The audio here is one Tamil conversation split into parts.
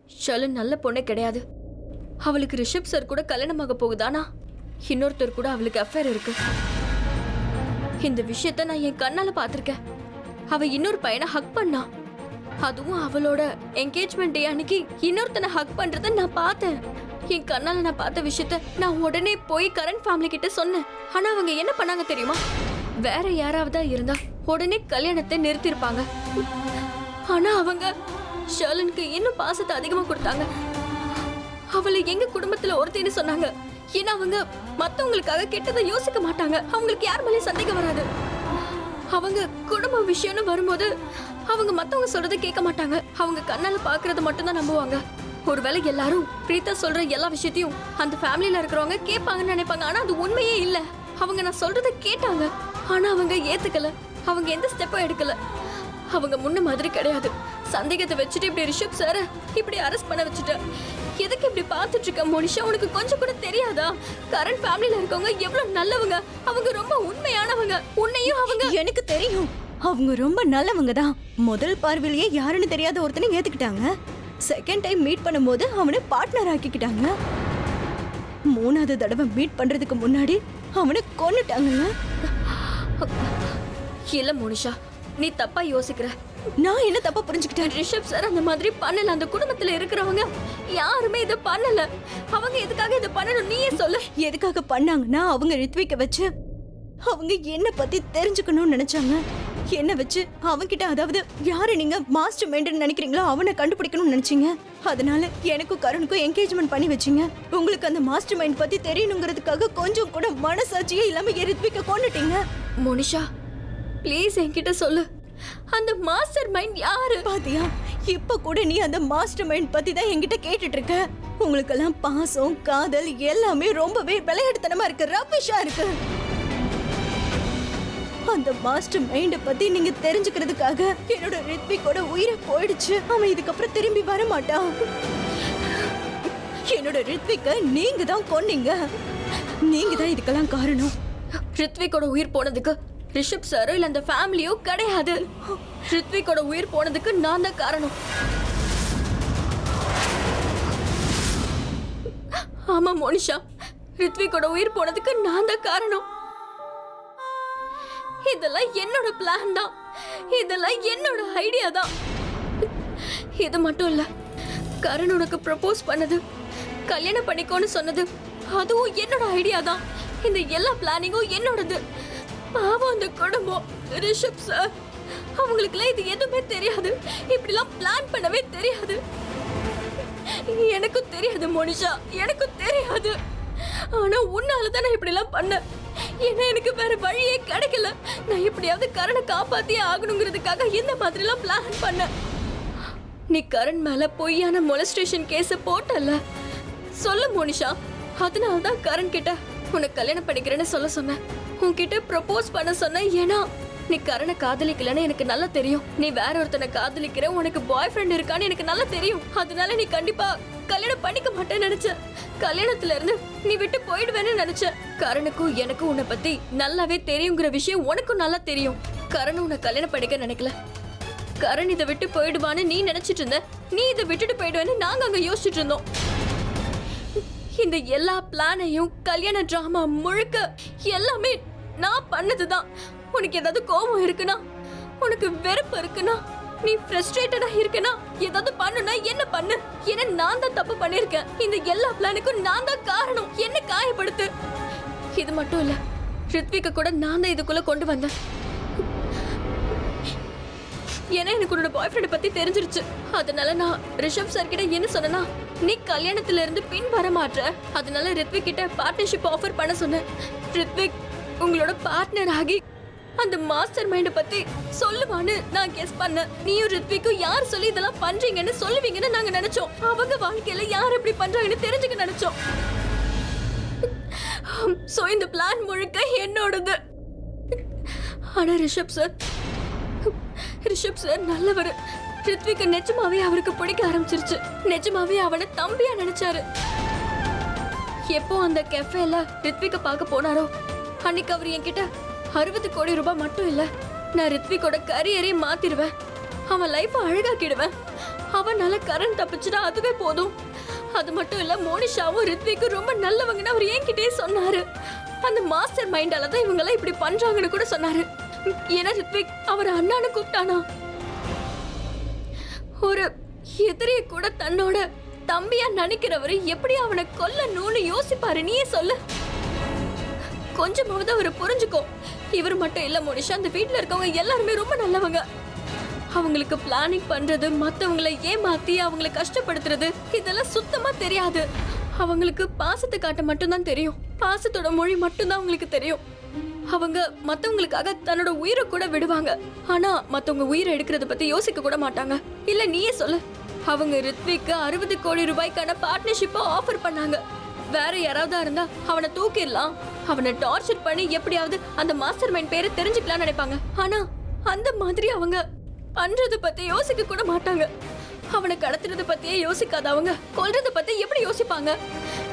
ஷலன் நல்ல பொண்ணே கிடையாது. அவளுக்கு ரிஷப் சார் கூட கல்யாணமாக போகுதானா, இன்னொருத்தர் கூட அவளுக்கு அஃபேர் இருக்கு. இந்த விஷயத்த நான் என் கண்ணால பாத்திருக்கேன். அவ இன்னொரு பையனை ஹக் பண்ணா, அதுவும் அவளோட என்கேஜ்மெண்ட் டே அன்னைக்கு இன்னொருத்தனை ஹக் பண்றத நான் பார்த்தேன். என் கண்ணால நான் பார்த்த விஷயத்த நான் உடனே போய் கரண் ஃபேமிலி கிட்ட சொன்னேன். ஆனா அவங்க என்ன பண்ணாங்க தெரியுமா? வேற யாராவதா இருந்தா உடனே கல்யாணத்தை நிறுத்திருப்பாங்க. ஆனா அவங்க ஷர்லனுக்கு இன்னும் பாசத்தை அதிகமா கொடுத்தாங்க. அவளை எங்க குடும்பத்துல ஒருத்தின்னு சொன்னாங்க. ஏன்னா அவங்க மத்தவங்களுக்காக கெட்டதை யோசிக்க மாட்டாங்க. அவங்களுக்கு யார் மேலேயும் சந்தேகம் வராது. அவங்க குடும்ப விஷயம்னு வரும்போது அவங்க மத்தவங்க சொல்றதை கேட்க மாட்டாங்க. அவங்க கண்ணால பாக்குறத மட்டும் தான் நம்புவாங்க. ஒருவேளை எல்லாரும் பிரீதா சொல்ற எல்லா விஷயத்தையும் அந்த ஃபேமிலியில இருக்கிறவங்க கேட்பாங்கன்னு நினைப்பாங்க. ஆனா அது உண்மையே இல்ல. அவங்க நான் சொல்றதை கேட்டாங்க, ஆனா அவங்க ஏத்துக்கல. அவங்க எந்த ஸ்டெப்பும் எடுக்கல. அவங்க முன்ன மாதிரி கிடையாது. சந்தேகத்தை வச்சுட்டு இப்படி ரிஷப் சார் இப்படி அரெஸ்ட் பண்ண வச்சுட்ட. எதுக்கு இப்படி பார்த்துட்டு இருக்க மோனிஷா? உனக்கு கொஞ்சம் கூட தெரியாதா? கரண் ஃபேமிலில இருக்கவங்க எவ்வளவு நல்லவங்க. அவங்க ரொம்ப உண்மையானவங்க. உன்னையும் அவங்க எனக்கு தெரியும். அவங்க ரொம்ப நல்லவங்க தான். முதல் பார்வையிலேயே யாருன்னு தெரியாத ஒருத்தனை ஏத்துக்கிட்டாங்க. செகண்ட் டைம் மீட் பண்ணும்போது அவனை பார்ட்னர் ஆக்கிக்கிட்டாங்க. மூணாவது தடவை மீட் பண்றதுக்கு முன்னாடி அவனை கொன்னுட்டாங்க. இல்ல மோனிஷா, நீ தப்பா யோசிக்கிற. நான் என்ன தப்பா புரிஞ்சுக்கிட்டேன்? ரிஷப் சார் அந்த மாதிரி பண்ணல. அந்த குடும்பத்துல இருக்கிறவங்க யாருமே இதை பண்ணல. அவங்க எதுக்காக இதை பண்ணணும் நீயே சொல்லு. எதுக்காக பண்ணாங்கன்னா அவங்க ரித்விக்க வச்சு அவங்க என்ன பத்தி தெரிஞ்சுக்கணும்னு நினைச்சாங்க. என்ன வச்சு அவன்கிட்ட, அதாவது யாரு நீங்க மாஸ்டர் மைண்ட்னு நினைக்கிறீங்களோ அவனை கண்டுபிடிக்கணும்னு நினைச்சீங்க. அதனால எனக்கும் கரணுக்கும் என்கேஜ்மெண்ட் பண்ணி வச்சீங்க. உங்களுக்கு அந்த மாஸ்டர் மைண்ட் பத்தி தெரியணுங்கிறதுக்காக கொஞ்சம் கூட மனசாட்சியே இல்லாம ரித்விக்க கொன்னுட்டீங்க. மோனிஷா ப்ளீஸ் என்கிட்ட சொல்லு, அந்த மாஸ்டர் மைண்ட் யாரு? பாத்தியா, இப்ப கூட நீ அந்த மாஸ்டர் மைண்ட் பத்தி தான் என்கிட்ட கேட்டுட்டு இருக்க. உங்களுக்கெல்லாம் பாசம் காதல் எல்லாமே ரொம்பவே விளையாட்டுத்தனமா இருக்கு, ரபிஷா இருக்கு. அந்த மாஸ்டர் மைண்ட பத்தி நீங்க தெரிஞ்சுக்கிறதுக்காக என்னோட ரித்விக்கோட உயிரை போயிடுச்சு. அவன் இதுக்கப்புறம் திரும்பி வர மாட்டான். என்னோட ரித்விக்க நீங்க தான் கொன்னீங்க. நீங்க தான் இதுக்கெல்லாம் காரணம். ரித்விக்கோட உயிர் போனதுக்கு ரிஷப் சாரோ இல்ல அந்த ஃபேமிலியோ கிடையாது. ரித்விக்கோட உயிர் போனதுக்கு நான் தான் காரணம். ஆமா மோனிஷா, ரித்விக்கோட உயிர் போனதுக்கு நான் தான் காரணம். இதெல்லாம் என்னோட பிளான் தான். இதெல்லாம் என்னோட ஐடியா தான். இது மட்டும் இல்ல, கரண் உனக்கு ப்ரப்போஸ் பண்ணது, கல்யாணம் பண்ணிக்கோன்னு சொன்னது, அதுவும் என்னோட ஐடியா தான். இந்த எல்லா பிளானிங்கும் என்னோடது. பாவம் அந்த குடும்பம், ரிஷப் சார், அவங்களுக்குலாம் இது எதுவுமே தெரியாது. இப்படிலாம் பிளான் பண்ணவே தெரியாது. எனக்கும் தெரியாது மோனிஷா, எனக்கும் தெரியாது. ஆனா உன்னாலதான் நான் இப்படிலாம் பண்ணேன். ஏன்னா எனக்கு வேற வழியே கிடைக்கல. நான் எப்படியாவது கரணை காப்பாத்தியே ஆகணுங்கிறதுக்காக இந்த மாதிரிலாம் பிளான் பண்ணேன். நீ கரண் மேல பொய்யான மொலஸ்ட்ரேஷன் கேஸ் போட்டல, சொல்லு மோனிஷா. அதனால்தான் கரண் கிட்ட உனக்கு கல்யாணம் பண்ணிக்கிறேன்னு சொல்ல சொன்னேன். உன்கிட்ட ப்ரப்போஸ் பண்ண சொன்னேன். ஏன்னா நீ கரணை காதலிக்கலன்னு எனக்கு நல்லா தெரியும். நீ வேற ஒருத்தனை காதலிக்கிற, உனக்கு பாய் ஃப்ரெண்ட் இருக்கான்னு எனக்கு நல்லா தெரியும். அதனால நீ கண்டிப்பா கல்யாணம் பண்ணிக்க மாட்டேன்னு நினைச்ச. கல்யாணத்துல இருந்து நீ விட்டு போயிடுவேன்னு நினைச்ச. கரணுக்கும் எனக்கும் உன்னை பத்தி நல்லாவே தெரியுங்கிற விஷயம் உனக்கும் நல்லா தெரியும். கரண் உன்னை கல்யாணம் பண்ணிக்க நினைக்கல. கரண் இதை விட்டு போயிடுவான்னு நீ நினைச்சிட்டு இருந்த. நீ இதை விட்டுட்டு போயிடுவேன்னு நாங்க அங்க யோசிச்சுட்டு இருந்தோம். இந்த எல்லா பிளானையும், கல்யாண டிராமா முழுக்க எல்லாமே நான் பண்ணதுதான். உனக்கு ஏதாவது கோபம் இருக்குன்னா, உனக்கு வெறுப்பு இருக்குன்னா, நீ ஃப்ரஸ்ட்ரேட்டடா இருக்கனா, ஏதாவது பண்ணுனா என்ன பண்ணு. ஏன்னா நான் தான் தப்பு பண்ணிருக்கேன். இந்த எல்லா பிளானுக்கும் நான் தான் காரணம். என்ன காயப்படுத்து. இது மட்டும் இல்ல, ரித்விக்க கூட நான் தான் இதுக்குள்ள கொண்டு வந்தேன். ஏன்னா எனக்கு உன்னோட பாய் ஃப்ரெண்ட் பத்தி தெரிஞ்சிருச்சு. அதனால நான் ரிஷப் சார் கிட்ட என்ன சொன்னா, நீ கல்யாணத்துல இருந்து பின் வர மாட்ட. அதனால ரித்விக் கிட்ட பார்ட்னர்ஷிப் ஆஃபர் பண்ண சொன்னேன். ரித்விக் உங்களோட பார்ட்னர் ஆகி அந்த மாஸ்டர் மைண்ட பத்தி சொல்லுவான்னு நான் கெஸ் பண்ணேன். நீயும் ரித்விக்கும் யார் சொல்லி இதெல்லாம் பண்றீங்கன்னு சொல்லுவீங்கன்னு நாங்க நினைச்சோம். அவங்க வாழ்க்கையில யார் இப்படி பண்றாங்கன்னு தெரிஞ்சுக்க நினைச்சோம். சோ இந்த பிளான் முழுக்க என்னோடது. ஆனா ரிஷப் சார் நல்லவர். ரித்விக்கு நிஜமாவே அவருக்கு பிடிக்க ஆரம்பிச்சிருச்சு. நிஜமாவே அவனை தம்பியா நினைச்சாரு. எப்போ அந்த கெஃபேல ரித்விக்க பார்க்க போனாரோ அன்னைக்கு அவர் என்கிட்ட 60 கோடி ரூபாய் மட்டும் இல்ல, நான் ரித்விக்கோட கரியரே மாத்திடுவேன், அவன் லைஃப அழகாக்கிடுவேன், அவனால கரண் தப்பிச்சுனா அதுவே போதும். அது மட்டும் இல்ல, மோனிஷாவும் ரித்விக்கும் ரொம்ப நல்லவங்கன்னு அவர் என்கிட்டயே சொன்னாரு. அந்த மாஸ்டர் மைண்டால தான் இவங்க எல்லாம் இப்படி பண்றாங்கன்னு கூட சொன்னாரு. ஏன்னா ரித்விக் அவர் அண்ணான்னு கூப்பிட்டானா. ஒரு எதிரிய கூட தன்னோட தம்பியா நினைக்கிறவரு எப்படி அவனை கொல்லணும்னு யோசிப்பாரு, நீயே சொல்லு. கொஞ்சமாவது அவரை புரிஞ்சுக்கோ. இவர் மட்டும் இல்ல மோனிஷா, அந்த வீட்டுல இருக்கவங்க எல்லாருமே ரொம்ப நல்லவங்க. அவங்களுக்கு பிளானிங் பண்றது, மத்தவங்களை ஏமாத்தி அவங்களை கஷ்டப்படுத்துறது இதெல்லாம் சுத்தமா தெரியாது. அவங்களுக்கு பாசத்தை காட்ட மட்டும்தான் தெரியும். பாசத்தோட மொழி மட்டும்தான் அவங்களுக்கு தெரியும். அவங்க மத்தவங்களுக்காக தன்னோட உயிரை கூட விடுவாங்க. ஆனா மத்தவங்க உயிரை எடுக்கிறத பத்தி யோசிக்க கூட மாட்டாங்க. இல்ல நீயே சொல்லு. அவங்க ரித்விக்கு 60 கோடி ரூபாய்க்கான பார்ட்னர்ஷிப்பை ஆஃபர் பண்ணாங்க. வேற யாராவது இருந்தா அவனை தூக்கிடலாம், அவனை டார்ச்சர் பண்ணி எப்படியாவது அந்த மாஸ்டர் மைண்ட் பேரை தெரிஞ்சுக்கலாம்னு நினைப்பாங்க. ஆனா அந்த மாதிரி அவங்க பண்றத பத்தி யோசிக்க கூட மாட்டாங்க. அவனை கடத்துறத பத்தியே யோசிக்காத அவங்க கொல்றத பத்தி எப்படி யோசிப்பாங்க?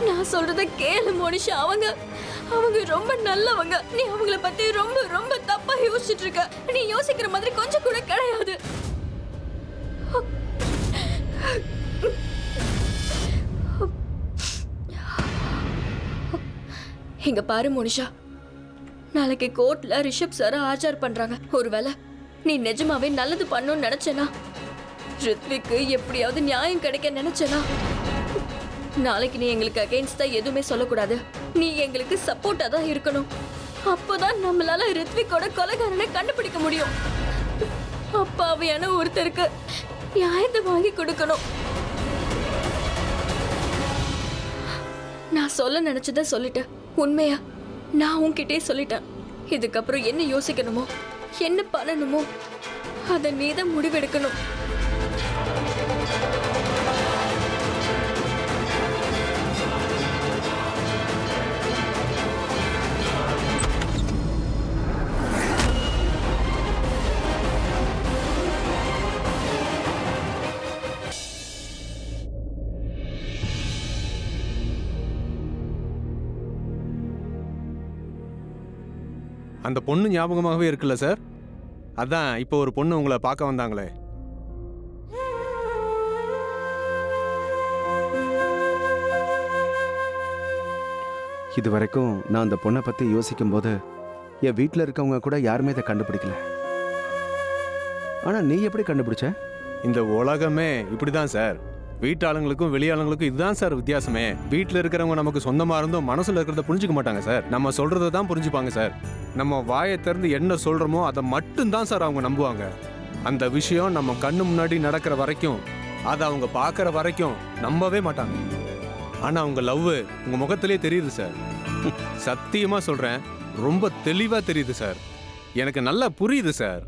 நான் சொல்றத கேளு மோனிஷா. அவங்க ரொம்ப நல்லவங்க. நீ அவங்கள பத்தி ரொம்ப ரொம்ப தப்பா யோசிச்சுட்டு இருக்க. நீ யோசிக்கிற மாதிரி கொஞ்சம் கூட கிடையாது. இங்க பாரு மோனிஷா, நாளைக்கு கோர்ட்ல ரிஷப் சார் ஆஜர் பண்றாங்க. ஒருவேளை நீ நிஜமாவே நல்லது பண்ணணும்னு நினைச்சனா, ரித்விக்கு எப்படியாவது நியாயம் கிடைக்க நினைச்சனா, நாளைக்கு நீ எங்களுக்கு அகைன்ஸ்டா எதுவுமே சொல்லக்கூடாது. நீ எங்களுக்கு சப்போர்ட்டா தான் இருக்கணும். அப்போதான் நம்மளால ரித்விக்கோட கொலைகாரனை கண்டுபிடிக்க முடியும். அப்பாவியான ஒருத்தருக்கு நியாயத்தை வாங்கி கொடுக்கணும். நான் சொல்ல நினைச்சத சொல்லிட்டேன். உண்மையா நான் உன்கிட்டே சொல்லிட்டேன். இதுக்கப்புறம் என்ன யோசிக்கணுமோ என்ன பண்ணணுமோ அதை நீதான் முடிவெடுக்கணும். அந்த பொண்ணு ஞாபகமாகவே இருக்குல்ல சார்? அதான் இப்போ ஒரு பொண்ணு உங்களை பார்க்க வந்தாங்களே. இது வரைக்கும் நான் அந்த பொண்ணை பற்றி யோசிக்கும் போது என் வீட்டில் இருக்கவங்க கூட யாருமே இதை கண்டுபிடிக்கல. ஆனால் நீ எப்படி கண்டுபிடிச்ச? இந்த உலகமே இப்படிதான் சார். வீட்டாளுங்களுக்கும் வெளியாளுங்களுக்கும் இதுதான் சார் வித்தியாசமே. வீட்டில் இருக்கிறவங்க நமக்கு சொந்தமா இருந்தும் மனசுல இருக்கிறத புரிஞ்சுக்க மாட்டாங்க சார். நம்ம சொல்றதை தான் புரிஞ்சுப்பாங்க சார். நம்ம வாயை திறந்து என்ன சொல்றோமோ அதை மட்டும்தான் சார் அவங்க நம்புவாங்க. அந்த விஷயம் நம்ம கண்ணு முன்னாடி நடக்கிற வரைக்கும், அதை அவங்க பார்க்குற வரைக்கும் நம்பவே மாட்டாங்க. ஆனா அவங்க லவ் உங்க முகத்திலே தெரியுது சார். சத்தியமா சொல்றேன், ரொம்ப தெளிவா தெரியுது சார். எனக்கு நல்லா புரியுது சார்.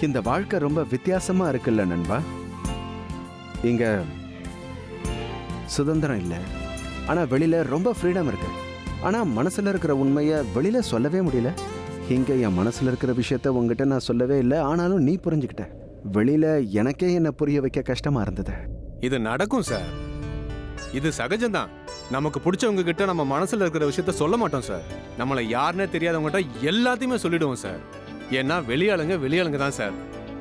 இந்த வாழ்க்கை ரொம்ப வித்தியாசமா இருக்குல்ல நண்பா. இங்க சுதந்திரம் இல்லை, ஆனா வெளியில ரொம்ப ஃப்ரீடம் இருக்கு. ஆனா மனசுல இருக்கிற உண்மையை வெளியில சொல்லவே முடியல. இங்க என் மனசுல இருக்கிற விஷயத்த உங்ககிட்ட நான் சொல்லவே இல்லை, ஆனாலும் நீ புரிஞ்சுக்கிட்ட. வெளியில எனக்கே என்ன புரிய வைக்க கஷ்டமா இருந்தது. இது நடக்கும் சார். இது சகஜம்தான். நமக்கு பிடிச்சவங்க கிட்ட நம்ம மனசுல இருக்கிற விஷயத்த சொல்ல மாட்டோம் சார். நம்மளை யாருன்னே தெரியாதவங்ககிட்ட எல்லாத்தையுமே சொல்லிடுவோம் சார். ஏன்னா வெளியாளுங்க தான் சார்.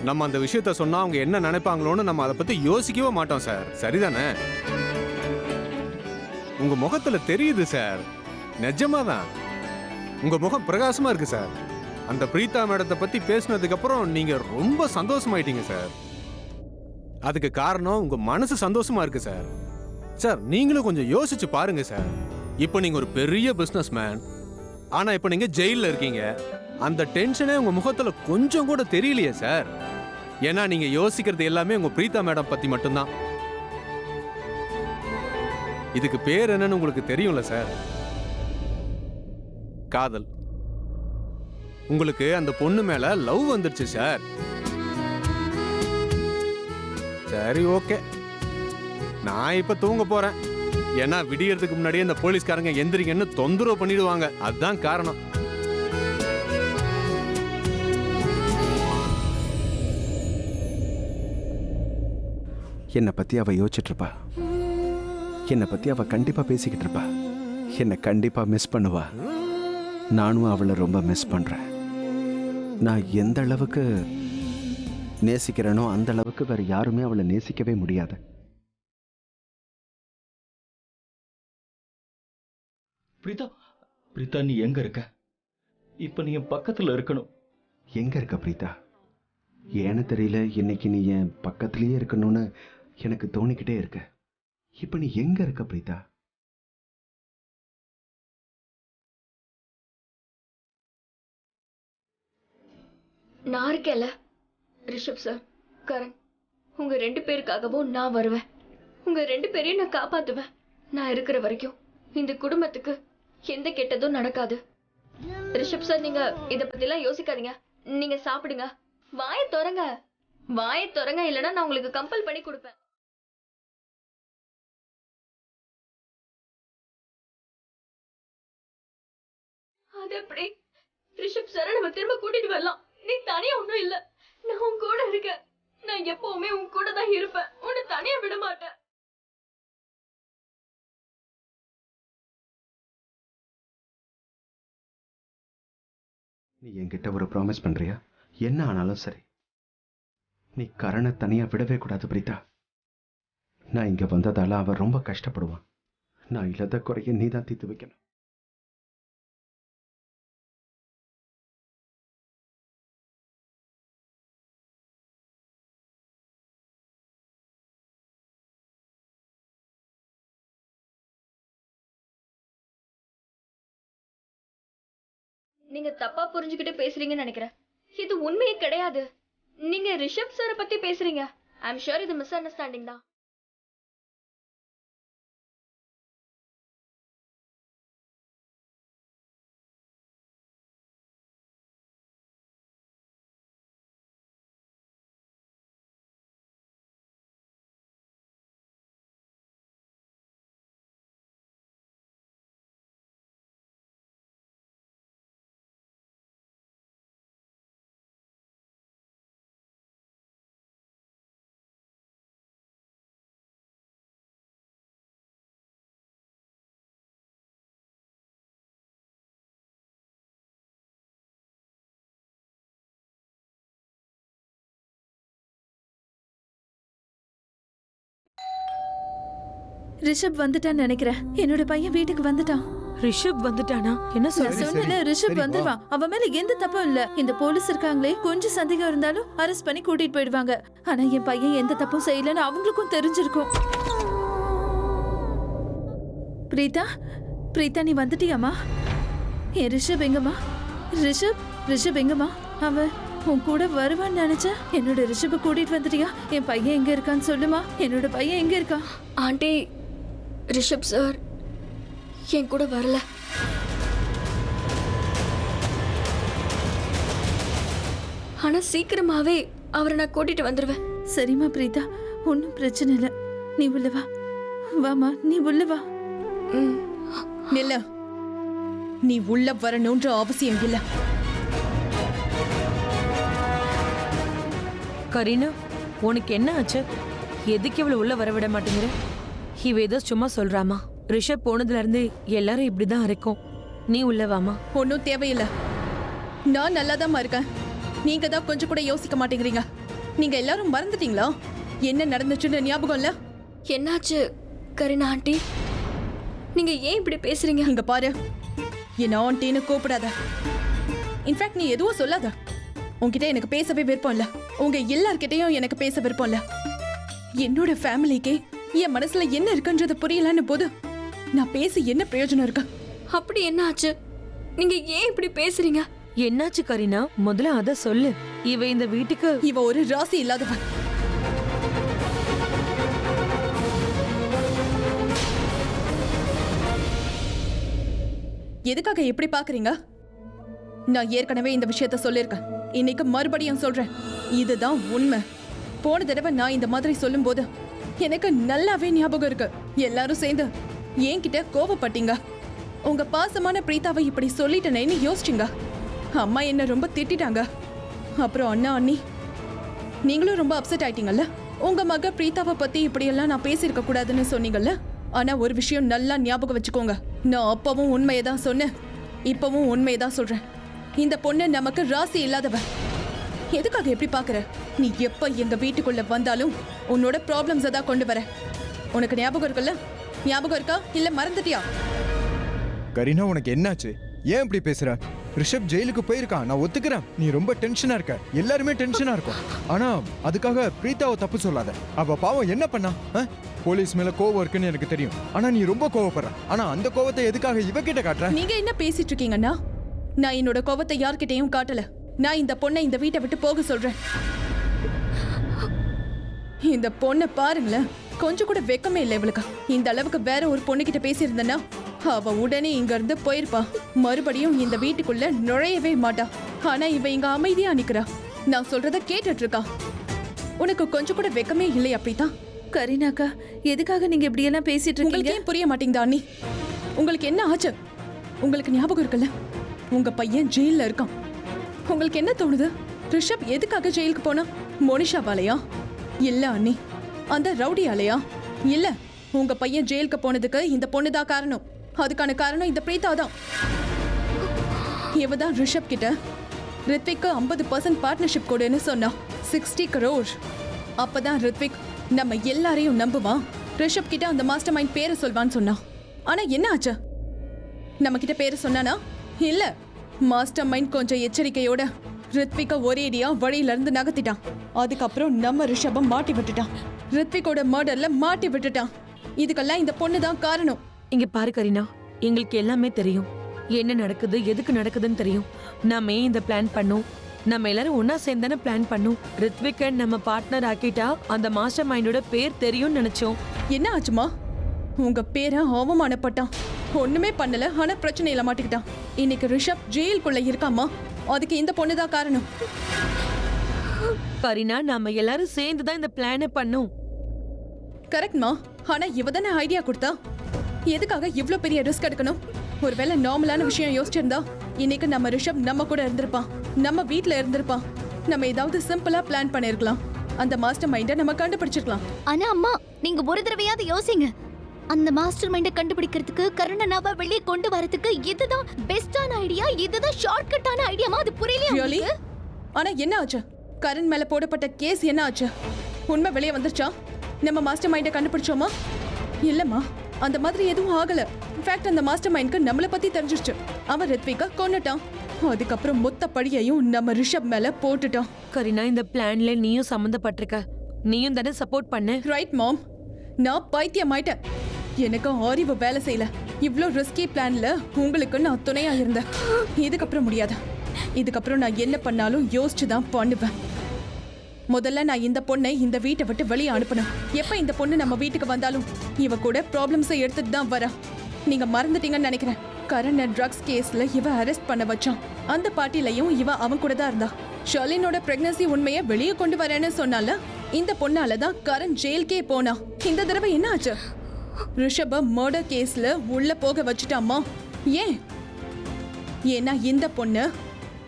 நம்ம அந்த விஷயத்த சொன்னா அவங்க என்ன நினைப்பாங்களோன்னு நம்ம அதை பத்தி யோசிக்கவே மாட்டோம் சார். சரிதானே? உங்க முகத்துல தெரியுது சார். நிஜமாதான் உங்க முகம் பிரகாசமா இருக்கு சார். அந்த பிரீதா மேடத்தை பத்தி பேசினதுக்கு அப்புறம் நீங்க ரொம்ப சந்தோஷமாயிட்டீங்க சார். அதுக்கு காரணம் உங்க மனசு சந்தோஷமா இருக்கு சார். சார் நீங்களும் கொஞ்சம் யோசிச்சு பாருங்க சார். இப்போ நீங்க ஒரு பெரிய பிசினஸ் மேன், ஆனா இப்போ நீங்க ஜெயில இருக்கீங்க. அந்த டென்ஷனே உங்க முகத்துல கொஞ்சம் கூட தெரியலையே சார். ஏன்னா நீங்க யோசிக்கிறது எல்லாமே உங்க பிரீதா மேடம் பத்தி மட்டும்தான். இதுக்கு பேர் என்னன்னு உங்களுக்கு தெரியும்ல சார்? காதல். உங்களுக்கு அந்த பொண்ணு மேல லவ் வந்துருச்சு சார். சரி, ஓகே, நான் இப்ப தூங்க போறேன். ஏன்னா விடியறதுக்கு முன்னாடியே இந்த போலீஸ்காரங்க எந்திரிங்கன்னு தொந்தரவு பண்ணிடுவாங்க. அதுதான் காரணம். என்னை பற்றி அவள் யோசிச்சுட்டு இருப்பா. என்னை பற்றி அவள் கண்டிப்பாக பேசிக்கிட்டு இருப்பா. என்னை கண்டிப்பாக மிஸ் பண்ணுவா. நானும் அவளை ரொம்ப மிஸ் பண்ணுறேன். நான் எந்த அளவுக்கு நேசிக்கிறேனோ அந்த அளவுக்கு வேறு யாருமே அவளை நேசிக்கவே முடியாது. பிரீதா, பிரீதா, நீ எங்க இருக்க? இப்ப நீ என் பக்கத்துல இருக்கணும். எங்கே இருக்க பிரீதா? ஏன்னு தெரியல, இன்னைக்கு நீ என் பக்கத்துலேயே இருக்கணும்னு எனக்கு தோணிக்கிட்டே இருக்க. இப்போ நீ எங்கே இருக்க பிரீதா? நான் இருக்கேன்ல ரிஷப் சார், கரண், உங்க 2 பேருக்காகவும் நான் வருவேன். உங்க 2 பேரையும் நான் காப்பாத்துவேன். நான் இருக்கிற வரைக்கும் இந்த குடும்பத்துக்கு எந்த கெட்டதும் நடக்காது. ரிஷப் சார், நீங்க இத பத்திலாம் யோசிக்காதீங்க. நீங்க சாப்பிடுங்க. வாயை திறங்க, வாயை திறங்க, இல்லைன்னா நான் உங்களுக்கு கம்பல் பண்ணி கொடுப்பேன். அது எப்படி ரிஷப் சார் நம்ம திரும்ப கூட்டிட்டு வரலாம்? நீ தனியா ஒண்ணும் இல்ல, நான் உன் கூட இருக்கேன். நான் எப்பவுமே உன் கூட தான் இருப்பேன். உன்னை தனியா விட மாட்டேன். நீ என்கிட்ட ஒரு ப்ராமிஸ் பண்ணுறியா? என்ன ஆனாலும் சரி, நீ கரணை தனியாக விடவே கூடாது பிரீதா. நான் இங்கே வந்ததால அவன் ரொம்ப கஷ்டப்படுவான். நான் இல்லாத குறைய நீ தான் தீர்த்து வைக்கணும். நீங்க தப்பா புரிஞ்சுக்கிட்டு பேசுறீங்கன்னு நினைக்கிறேன். இது உண்மையே கிடையாது. நீங்க ரிஷப் சாரை பத்தி பேசுறீங்க. ஐ அம் ஷூர் இது மிஸ் அண்டர்ஸ்டாண்டிங் தான். ரிஷப் வந்துட்டான்னு நினைக்கிறேன். என்னோட பையன் வீட்டுக்கு வந்துட்டான். ரிஷப் வந்துட்டானா? என்ன நான் சொன்னேன்ல, ரிஷப் வந்துருவான். அவன் மேல எந்த தப்பும் இல்ல. இந்த போலீஸ் இருக்காங்களே, கொஞ்சம் சந்தேகம் இருந்தாலும் அரெஸ்ட் பண்ணி கூட்டிட்டு போயிடுவாங்க. ஆனா என் பையன் எந்த தப்பும் செய்யலன்னு அவங்களுக்கும் தெரிஞ்சிருக்கும். பிரீதா, பிரீதா, நீ வந்துட்டியாமா? என் ரிஷப் எங்கம்மா? ரிஷப் எங்கம்மா? அவன் உன் கூட வருவான்னு நினைச்சேன். என்னோட ரிஷப்பை கூட்டிட்டு வந்துட்டியா? என் பையன் எங்க இருக்கான்னு சொல்லுமா. என்னோட பையன் எங்க இருக்கான்? ஆண்டி, ரிஷப் சார் என் கூட வரல. ஆனா சீக்கிரமாவே அவரை நான் கூட்டிட்டு வந்துருவேன். சரிம்மா பிரீதா, ஒன்றும் பிரச்சனை இல்லை. நீ உள்ள வா. வாமா, நீ உள்ள வா. நில்ல, நீ உள்ள வரணும்ன்ற அவசியம் இல்ல. கரீனா, உனக்கு என்ன ஆச்சு? எதுக்கு இவ்வளவு உள்ள வர விட மாட்டேங்கிற? இவ ஏதோ சும்மா சொல்றாமா. ரிஷப் போனதுல இருந்து எல்லாரும் இப்படிதான் இருக்கும். நீ உள்ள வாமா. ஒன்றும் தேவையில்லை. நான் நல்லாதாம்மா இருக்கேன். நீங்க தான் கொஞ்சம் கூட யோசிக்க மாட்டேங்கிறீங்க. நீங்க எல்லாரும் மறந்துட்டீங்களா? என்ன நடந்துச்சுன்னு ஞாபகம் இல்ல? என்னாச்சு கரீனா ஆண்டி? நீங்க ஏன் இப்படி பேசுறீங்க? இங்க பாரு, என்ன ஆண்டின்னு கூப்பிடாத. இன்ஃபேக்ட் நீ எதுவும் சொல்லாத. உன்கிட்ட எனக்கு பேசவே விருப்பம் இல்ல. உங்க எல்லார்கிட்டையும் எனக்கு பேச விருப்பம் இல்ல. என்னோட ஃபேமிலிக்கே என் மனசுல என்ன இருக்குன்றது புரியலன்னு போது நான் பேசி என்ன பிரயோஜனம் இருக்கு? அப்படி என்ன ஆச்சு? நீங்க ஏன் இப்படி பேசுறீங்க? என்னாச்சு கரீனா? முதல்ல அத சொல்லு. இவ இந்த வீட்டுக்கு இவ ஒரு ராசி இல்லாதவ. எதுக்காக எப்படி பாக்குறீங்க? நான் ஏற்கனவே இந்த விஷயத்த சொல்லிருக்கேன். இன்னைக்கு மறுபடியும் சொல்றேன். இதுதான் உண்மை. போன தடவை நான் இந்த மாதிரி சொல்லும் போது எனக்கு நல்லாவே ஞாபகம் இருக்கு. எல்லாரும் சேர்ந்து என்கிட்ட கோவப்பட்டீங்க. உங்க பாசமான பிரீதாவை இப்படி சொல்லிட்டேனேன்னு யோசிச்சிங்க. அம்மா என்ன ரொம்ப திட்டிட்டாங்க. அப்புறம் அண்ணா அண்ணி நீங்களும் ரொம்ப அப்செட் ஆயிட்டீங்கல்ல. உங்க மக பிரீதாவை பத்தி இப்படியெல்லாம் நான் பேசியிருக்க கூடாதுன்னு சொன்னீங்கல்ல. ஆனா ஒரு விஷயம் நல்லா ஞாபகம் வச்சுக்கோங்க. நான் அப்பவும் உண்மையை தான் சொன்னேன், இப்பவும் உண்மையை தான் சொல்றேன். இந்த பொண்ணு நமக்கு ராசி இல்லாதவ. எதுக்காக எப்படி பாக்குற? நீ எப்ப எங்க வீட்டுக்குள்ள வந்தாலும் உன்னோட ப்ராப்ளம்ஸை தான் கொண்டு வர. உனக்கு ஞாபகம் இருக்குல்ல? ஞாபகம் இருக்கா இல்ல மறந்துட்டியா? கரீனா, உனக்கு என்னாச்சு? ஏன் இப்படி பேசுற? ரிஷப் ஜெயிலுக்கு போயிருக்கான், நான் ஒத்துக்கிறேன். நீ ரொம்ப டென்ஷனா இருக்க, எல்லாருமே டென்ஷனா இருக்கும். ஆனா அதுக்காக பிரீதாவை தப்பு சொல்லாத. அவ பாவம் என்ன பண்ணா? போலீஸ் மேல கோவம் இருக்குன்னு எனக்கு தெரியும். ஆனா நீ ரொம்ப கோவப்படுற. ஆனா அந்த கோவத்தை எதுக்காக இவகிட்ட காட்டுற? நீங்க என்ன பேசிட்டு இருக்கீங்கன்னா? நான் என்னோட கோவத்தை யார்கிட்டயும் காட்டல. நான் இந்த பொண்ணை இந்த வீட்டை விட்டு போக சொல்றேன். இந்த பொண்ணை பாருங்களேன், கொஞ்சம் கூட வெக்கமே இல்லை இவளுக்கு. இந்த அளவுக்கு வேற ஒரு பொண்ணுகிட்ட பேசியிருந்தேன்னா அவ உடனே இங்க இருந்து போயிருப்பா. மறுபடியும் இந்த வீட்டுக்குள்ள நுழையவே மாட்டா. ஆனா இவ இங்க அமைதியா நிக்கிறா, நான் சொல்றத கேட்டுட்டு இருக்கா. உனக்கு கொஞ்சம் கூட வெக்கமே இல்லை அப்படித்தான்? கரீனாக்கா, எதுக்காக நீங்க இப்படி எல்லாம் பேசிட்டு இருக்கீங்க? உங்களுக்கு ஏன் புரிய மாட்டேங்குதா அண்ணி? உங்களுக்கு என்ன ஆச்சு? உங்களுக்கு ஞாபகம் இருக்குல்ல, உங்க பையன் ஜெயில்ல இருக்கான். உங்களுக்கு என்ன தோணுது? ரிஷப் எதுக்காக ஜெயிலுக்கு போனா? மோனிஷாவாலையா? இல்ல அண்ணி, அந்த ரவுடியாலையா? இல்ல, உங்க பையன் ஜெயிலுக்கு போனதுக்கு இந்த பொண்ணுதான் காரணம். அதுக்கான காரணம் இந்த பிரீதா தான். இவதான் ரிஷப் கிட்ட ரித்விக்கு 50% பார்ட்னர்ஷிப் கொடுன்னு சொன்னா. 60 crore. அப்பதான் ரித்விக் நம்ம எல்லாரையும் நம்புவான், ரிஷப் கிட்ட அந்த மாஸ்டர் மைண்ட் பேரை சொல்வான்னு சொன்னா. ஆனா என்ன ஆச்சு? நம்ம கிட்ட பேரை சொன்னானா? இல்ல, மாஸ்டர் மைண்ட் கொஞ்சம் எச்சரிக்கையோட ரித்விக்க ஒரேடியா வழியில இருந்து நகர்த்திட்டான். அதுக்கப்புறம் நம்ம ரிஷபம் மாட்டி விட்டுட்டான், ரித்விக்கோட மர்டர்ல மாட்டி விட்டுட்டான். இதுக்கெல்லாம் இந்த பொண்ணு தான் காரணம். இங்க பாரு கரீனா, எங்களுக்கு எல்லாமே தெரியும். என்ன நடக்குது, எதுக்கு நடக்குதுன்னு தெரியும். நாம ஏன் இந்த பிளான் பண்ணோம்? நம்ம எல்லாரும் ஒன்னா சேர்ந்தானே பிளான் பண்ணோம். ரித்விக் நம்ம பார்ட்னர் ஆக்கிட்டா அந்த மாஸ்டர் மைண்டோட பேர் தெரியும்னு நினைச்சோம். என்ன ஆச்சுமா? உங்க பேரை அவமானப்பட்டான், ஒண்ணுமே பண்ணல, ஆனா பிரச்சனையில மாட்டிக்கிட்டான். இன்னைக்கு ரிஷப் ஜெயிலுக்குள்ள இருக்காமா, அதுக்கு இந்த பொண்ணுதான் காரணம். கரீனா, நாம எல்லாரும் சேர்ந்து தான் இந்த பிளானை பண்ணோம். கரெக்ட்மா, ஆனா இவ தானே ஐடியா கொடுத்தா. எதுக்காக இவ்ளோ பெரிய ரிஸ்க் எடுக்கணும்? ஒருவேளை நார்மலான விஷயம் யோசிச்சிருந்தா இன்னைக்கு நம்ம ரிஷப் நம்ம கூட இருந்திருப்பான், நம்ம வீட்ல இருந்திருப்பான். நம்ம ஏதாவது சிம்பிளா பிளான் பண்ணிருக்கலாம், அந்த மாஸ்டர் மைண்டை நம்ம கண்டுபிடிச்சிருக்கலாம். ஆனா அம்மா, நீங்க ஒரு தடவையாவது யோசிங்க. அந்த மாஸ்டர் மைண்டை கண்டுபிடிக்கிறதுக்கு, கருணனாவை வெளியே கொண்டு வரதுக்கு இதுதான் பெஸ்டான ஐடியா, இதுதான் ஷார்ட்கட்டான ஐடியாமா? அது புரியலையா Really? உங்களுக்கு? ஆனா என்ன ஆச்சு? கரண் மேல போடப்பட்ட கேஸ் என்ன ஆச்சு? உண்மை வெளியே வந்துருச்சா? நம்ம மாஸ்டர் மைண்டை கண்டுபிடிச்சோமா? இல்லம்மா, அந்த மாதிரி எதுவும் ஆகல. இன்ஃபேக்ட் அந்த மாஸ்டர் மைண்ட்க்கு நம்மளை பத்தி தெரிஞ்சிருச்சு. அவன் ரித்விகா கொன்னுட்டான். அதுக்கப்புறம் மொத்த படியையும் நம்ம ரிஷப் மேல போட்டுட்டான். கரீனா, இந்த பிளான்ல நீயும் சம்மந்தப்பட்டிருக்க, நீயும் தானே சப்போர்ட் பண்ண. ரைட் மாம், நான் பைத்தியமாயிட்டேன். எனக்கு அறிவு வேலை செய்யல. இவ்ளோ ரிஸ்கி பிளான்ல உங்களுக்கு நான் துணையா இருந்தேன். இதுக்கப்புறம் முடியாது. இதுக்கப்புறம் நான் என்ன பண்ணாலும் யோசிச்சு தான் பண்ணுவேன். முதல்ல நான் இந்த பொண்ணை இந்த வீட்டை விட்டு வெளியே அனுப்பணும். எப்ப இந்த பொண்ணு நம்ம வீட்டுக்கு வந்தாலும் இவ கூட ப்ராப்ளம்ஸை எடுத்துட்டு தான் வரா. நீங்க மறந்துட்டீங்கன்னு நினைக்கிறேன். கரண் ட்ரக்ஸ் கேஸ்ல இவ அரெஸ்ட் பண்ண வச்சான். அந்த பார்ட்டிலையும் இவ அவன் கூட தான் இருந்தா. ஷர்லினோட பிரெக்னன்சி உண்மையை வெளியே கொண்டு வரேன்னு சொன்னால இந்த பொண்ணால தான் கரண் ஜெயிலுக்கே போனா. இந்த தடவை என்ன ஆச்சு? ரிஷப மர்டர் கேஸ்ல உள்ள போக வச்சுட்டாமா. ஏன்? ஏன்னா இந்த பொண்ணு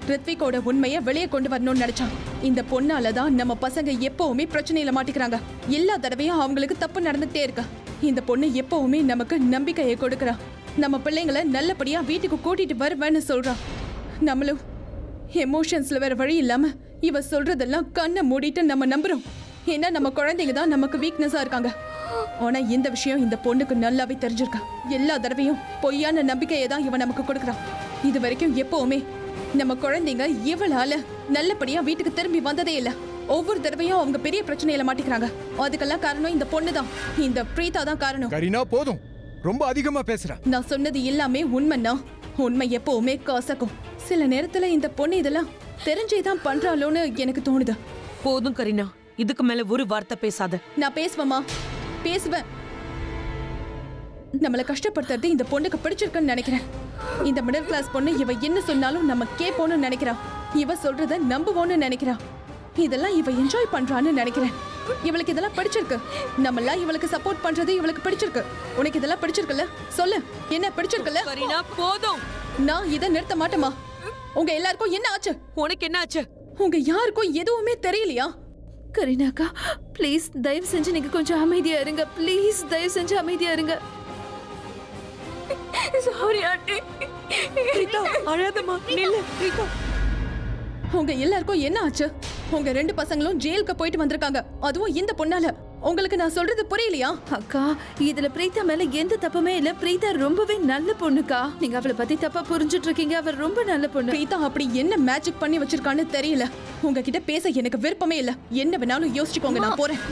ரித்விகோட உண்மையை வெளியே கொண்டு வரணும்னு நினைச்சான். இந்த பொண்ணால தான் நம்ம பசங்க எப்பவுமே பிரச்சனையில மாட்டிக்கிறாங்க. எல்லா தடவையும் அவங்களுக்கு தப்பு நடந்துட்டே இருக்கு. இந்த பொண்ணு எப்பவுமே நமக்கு நம்பிக்கையை கொடுக்கறா. நம்ம பிள்ளைங்களை நல்லபடியா வீட்டுக்கு கூட்டிட்டு வருவேன்னு சொல்றா. நம்மளும் எமோஷன்ஸ்ல வேற வழி இல்லாம இவ சொல்றதெல்லாம் கண்ணை மூடிட்டு நம்ம நம்புறோம். ஏன்னா நம்ம குழந்தைங்க தான் நமக்கு வீக்னஸா இருக்காங்க. ஆனா இந்த விஷயம் இந்த பொண்ணுக்கு நல்லாவே தெரிஞ்சிருக்கா. எல்லா தடவையும் பொய்யான நம்பிக்கையை தான் இவன் நமக்கு கொடுக்கறான். இது வரைக்கும் எப்பவுமே நம்ம குழந்தைங்க இவளால நல்லபடியா வீட்டுக்கு திரும்பி வந்ததே இல்ல. ஒவ்வொரு தடவையும் அவங்க பெரிய பிரச்சனையில மாட்டிக்கிறாங்க. அதுக்கெல்லாம் காரணம் இந்த பொண்ணு தான், இந்த பிரீதா தான் காரணம். கரீனா, போதும், ரொம்ப அதிகமா பேசுற. நான் சொன்னது எல்லாமே உண்மைன்னா உண்மை எப்பவுமே கசக்கும். சில நேரத்துல இந்த பொண்ணு இதெல்லாம் தெரிஞ்சேதான் பண்றாளோன்னு எனக்கு தோணுது. போதும் கரீனா, இதுக்கு மேல ஒரு வார்த்தை பேசாத. நான் பேசுவேமா, பேசுவேன். நம்மளை கஷ்டப்படுத்துறது இந்த பொண்ணுக்கு பிடிச்சிருக்குன்னு நினைக்கிறேன். இந்த மிடில் கிளாஸ் பொண்ணு இவ என்ன சொன்னாலும் நம்ம கேட்போம்னு நினைக்கிறா. இவ சொல்றத நம்புவோம்னு நினைக்கிறா. இதெல்லாம் இவ என்ஜாய் பண்றான்னு நினைக்கிறேன். இவளுக்கு இதெல்லாம் பிடிச்சிருக்கு. நம்மெல்லாம் இவளுக்கு சப்போர்ட் பண்றது இவளுக்கு பிடிச்சிருக்கு. உனக்கு இதெல்லாம் பிடிச்சிருக்குல்ல? சொல்லு, என்ன பிடிச்சிருக்குல்ல? கரீனா, போதும். நான் இதை நிறுத்த மாட்டேமா. உங்க எல்லாருக்கும் என்ன ஆச்சு? உனக்கு என்ன ஆச்சு? உங்க யாருக்கும் எதுவுமே தெரியலையா? கரீனாக்கா ப்ளீஸ் தயவு செஞ்சு நீங்க கொஞ்சம் அமைதியா இருங்க. ப்ளீஸ் தயவு செஞ்சு அமைதியா இருங்க. Sorry aunty. பிரீதா அழாதம்மா, நில்லு பிரீதா. உங்க எல்லாருக்கும் என்ன ஆச்சு? உங்க 2 பசங்களும் ஜெயிலுக்கு போயிட்டு வந்திருக்காங்க, அதுவும் இந்த பொண்ணால. உங்களுக்கு நான் சொல்றது புரியலையா? அக்கா இதுல பிரீதா மேல எந்த தப்புமே இல்ல. பிரீதா ரொம்பவே நல்ல பொண்ணுக்கா. நீங்க அவளை பத்தி தப்பா புரிஞ்சுட்டு இருக்கீங்க. அவ ரொம்ப நல்ல பொண்ணு. பிரீதா அப்படி என்ன மேஜிக் பண்ணி வச்சிருக்கான்னு தெரியல. உங்ககிட்ட பேச எனக்கு விருப்பமே இல்ல. என்ன வேணாலும் யோசிச்சுக்கோங்க, நான் போறேன்.